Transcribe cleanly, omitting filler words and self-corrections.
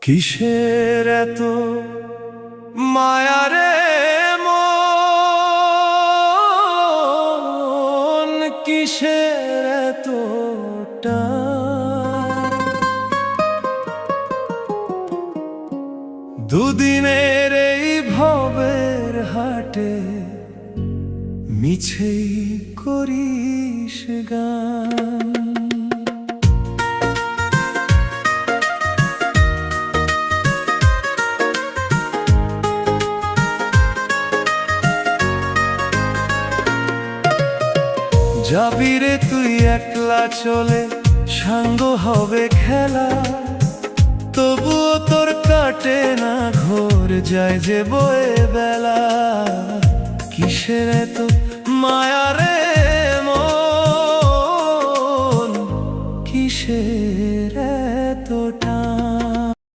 কিসের এত মায়া রে মন, কিসের এত টান? দুদিনের এই ভবের হাটে মিছেই করিস গান। যাবি রে তুই একলা চলে, সাঙ্গ হবে খেলা, তবুও তোর কাটে না ঘোর, যায় যে বয়ে বেলা। কিসের এত মায়া রে